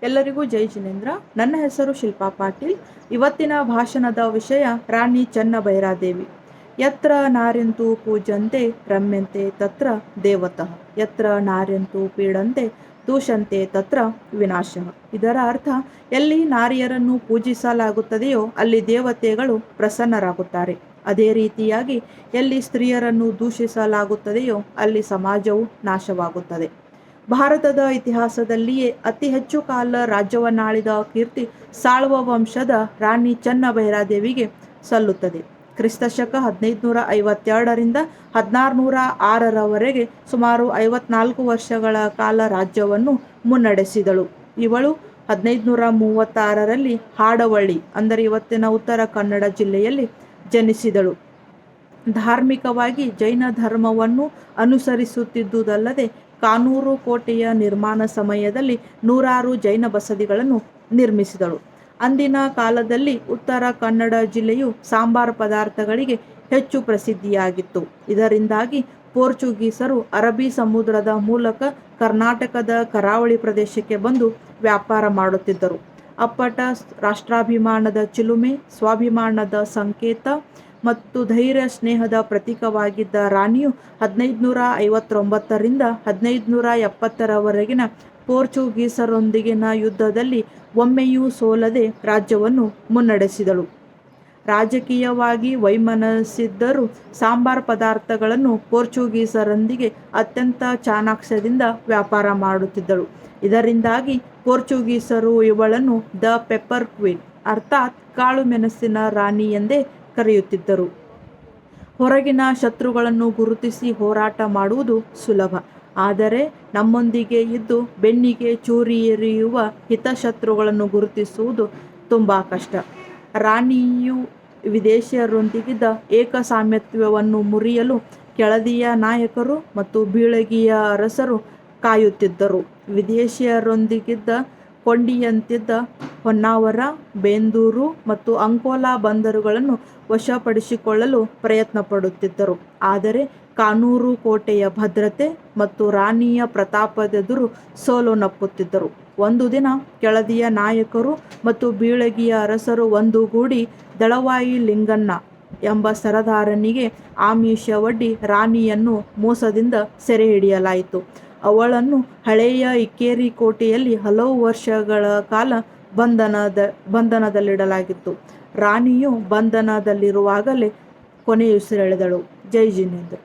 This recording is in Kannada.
ಎಲ್ಲರಿಗೂ ಜೈ ಜಿನೇಂದ್ರ. ನನ್ನ ಹೆಸರು ಶಿಲ್ಪಾ ಪಾಟೀಲ್. ಇವತ್ತಿನ ಭಾಷಣದ ವಿಷಯ ರಾಣಿ ಚೆನ್ನಭೈರಾದೇವಿ. ಯತ್ರ ನಾರ್ಯಂತು ಪೂಜ್ಯಂತೆ ರಮ್ಯಂತೆ ತತ್ರ ದೇವತಃ, ಯತ್ರ ನಾರ್ಯಂತು ಪೀಡಂತೆ ದೂಷಂತೆ ತತ್ರ ವಿನಾಶಃ. ಇದರ ಅರ್ಥ, ಎಲ್ಲಿ ನಾರಿಯರನ್ನು ಪೂಜಿಸಲಾಗುತ್ತದೆಯೋ ಅಲ್ಲಿ ದೇವತೆಗಳು ಪ್ರಸನ್ನರಾಗುತ್ತಾರೆ. ಅದೇ ರೀತಿಯಾಗಿ ಎಲ್ಲಿ ಸ್ತ್ರೀಯರನ್ನು ದೂಷಿಸಲಾಗುತ್ತದೆಯೋ ಅಲ್ಲಿ ಸಮಾಜವು ನಾಶವಾಗುತ್ತದೆ. ಭಾರತದ ಇತಿಹಾಸದಲ್ಲಿಯೇ ಅತಿ ಹೆಚ್ಚು ಕಾಲ ರಾಜ್ಯವನ್ನಾಳಿದ ಕೀರ್ತಿ ಸಾಳುವ ವಂಶದ ರಾಣಿ ಚೆನ್ನಭೈರಾದೇವಿಗೆ ಸಲ್ಲುತ್ತದೆ. ಕ್ರಿಸ್ತಶಕ 1552ರಿಂದ 1606ರವರೆಗೆ ಸುಮಾರು 54 ವರ್ಷಗಳ ಕಾಲ ರಾಜ್ಯವನ್ನು ಮುನ್ನಡೆಸಿದಳು. ಇವಳು 1536ರಲ್ಲಿ ಹಾಡವಳ್ಳಿ ಅಂದರೆ ಇವತ್ತಿನ ಉತ್ತರ ಕನ್ನಡ ಜಿಲ್ಲೆಯಲ್ಲಿ ಜನಿಸಿದಳು. ಧಾರ್ಮಿಕವಾಗಿ ಜೈನ ಧರ್ಮವನ್ನು ಅನುಸರಿಸುತ್ತಿದ್ದುದಲ್ಲದೆ ಕಾನೂರು ಕೋಟೆಯ ನಿರ್ಮಾಣ ಸಮಯದಲ್ಲಿ 100 ಜೈನ ಬಸದಿಗಳನ್ನು ನಿರ್ಮಿಸಿದಳು. ಅಂದಿನ ಕಾಲದಲ್ಲಿ ಉತ್ತರ ಕನ್ನಡ ಜಿಲ್ಲೆಯು ಸಾಂಬಾರ ಪದಾರ್ಥಗಳಿಗೆ ಹೆಚ್ಚು ಪ್ರಸಿದ್ಧಿಯಾಗಿತ್ತು. ಇದರಿಂದಾಗಿ ಪೋರ್ಚುಗೀಸರು ಅರಬ್ಬಿ ಸಮುದ್ರದ ಮೂಲಕ ಕರ್ನಾಟಕದ ಕರಾವಳಿ ಪ್ರದೇಶಕ್ಕೆ ಬಂದು ವ್ಯಾಪಾರ ಮಾಡುತ್ತಿದ್ದರು. ಅಪ್ಪಟ ರಾಷ್ಟ್ರಾಭಿಮಾನದ ಚಿಲುಮೆ, ಸ್ವಾಭಿಮಾನದ ಸಂಕೇತ ಮತ್ತು ಧೈರ್ಯ ಸ್ನೇಹದ ಪ್ರತೀಕವಾಗಿದ್ದ ರಾಣಿಯು 1559ರಿಂದ 1570ರವರೆಗಿನ ಪೋರ್ಚುಗೀಸರೊಂದಿಗಿನ ಯುದ್ಧದಲ್ಲಿ ಒಮ್ಮೆಯೂ ಸೋಲದೆ ರಾಜ್ಯವನ್ನು ಮುನ್ನಡೆಸಿದಳು. ರಾಜಕೀಯವಾಗಿ ವೈಮನಸ್ಸಿದ್ದರೂ ಸಾಂಬಾರ ಪದಾರ್ಥಗಳನ್ನು ಪೋರ್ಚುಗೀಸರೊಂದಿಗೆ ಅತ್ಯಂತ ಚಾಣಾಕ್ಷದಿಂದ ವ್ಯಾಪಾರ ಮಾಡುತ್ತಿದ್ದಳು. ಇದರಿಂದಾಗಿ ಪೋರ್ಚುಗೀಸರು ಇವಳನ್ನು ದ ಪೆಪ್ಪರ್ ಕ್ವೀನ್ ಅರ್ಥಾತ್ ಕಾಳು ಮೆಣಸಿನ ರಾಣಿ ಎಂದೇ ಕರೆಯುತ್ತಿದ್ದರು. ಹೊರಗಿನ ಶತ್ರುಗಳನ್ನು ಗುರುತಿಸಿ ಹೋರಾಟ ಮಾಡುವುದು ಸುಲಭ, ಆದರೆ ನಮ್ಮೊಂದಿಗೆ ಇದ್ದು ಬೆನ್ನಿಗೆ ಚೂರಿ ಎರೆಯುವ ಹಿತಶತ್ರುಗಳನ್ನು ಗುರುತಿಸುವುದು ತುಂಬ ಕಷ್ಟ. ರಾಣಿಯು ವಿದೇಶಿಯರೊಂದಿಗಿದ್ದ ಏಕಸಾಮ್ಯತ್ವವನ್ನು ಮುರಿಯಲು ಕೆಳದಿಯ ನಾಯಕರು ಮತ್ತು ಬೀಳಗಿಯ ಅರಸರು ಕಾಯುತ್ತಿದ್ದರು. ವಿದೇಶಿಯರೊಂದಿಗಿದ್ದ ಕೊಂಡಿಯಂತಿದ್ದ ಹೊನ್ನಾವರ, ಬೇಂದೂರು ಮತ್ತು ಅಂಕೋಲಾ ಬಂದರುಗಳನ್ನು ವಶಪಡಿಸಿಕೊಳ್ಳಲು ಪ್ರಯತ್ನಪಡುತ್ತಿದ್ದರು. ಆದರೆ ಕಾನೂರು ಕೋಟೆಯ ಭದ್ರತೆ ಮತ್ತು ರಾಣಿಯ ಪ್ರತಾಪದೆದುರು ಸೋಲುನಪ್ಪುತ್ತಿದ್ದರು. ಒಂದು ದಿನ ಕೆಳದಿಯ ನಾಯಕರು ಮತ್ತು ಬೀಳಗಿಯ ಅರಸರು ಒಂದುಗೂಡಿ ದಳವಾಯಿ ಲಿಂಗಣ್ಣ ಎಂಬ ಸರದಾರನಿಗೆ ಆಮಿಷವೊಡ್ಡಿ ರಾಣಿಯನ್ನು ಮೋಸದಿಂದ ಸೆರೆ ಹಿಡಿಯಲಾಯಿತು. ಅವಳನ್ನು ಹಳೆಯ ಇಕ್ಕೇರಿ ಕೋಟೆಯಲ್ಲಿ ಹಲವು ವರ್ಷಗಳ ಕಾಲ ಬಂಧನದಲ್ಲಿಡಲಾಗಿತ್ತು. ರಾಣಿಯು ಬಂಧನದಲ್ಲಿರುವಾಗಲೇ ಕೊನೆಯುಸಿರೆಳೆದಳು. ಜೈ ಜಿನೇಂದ್ರ.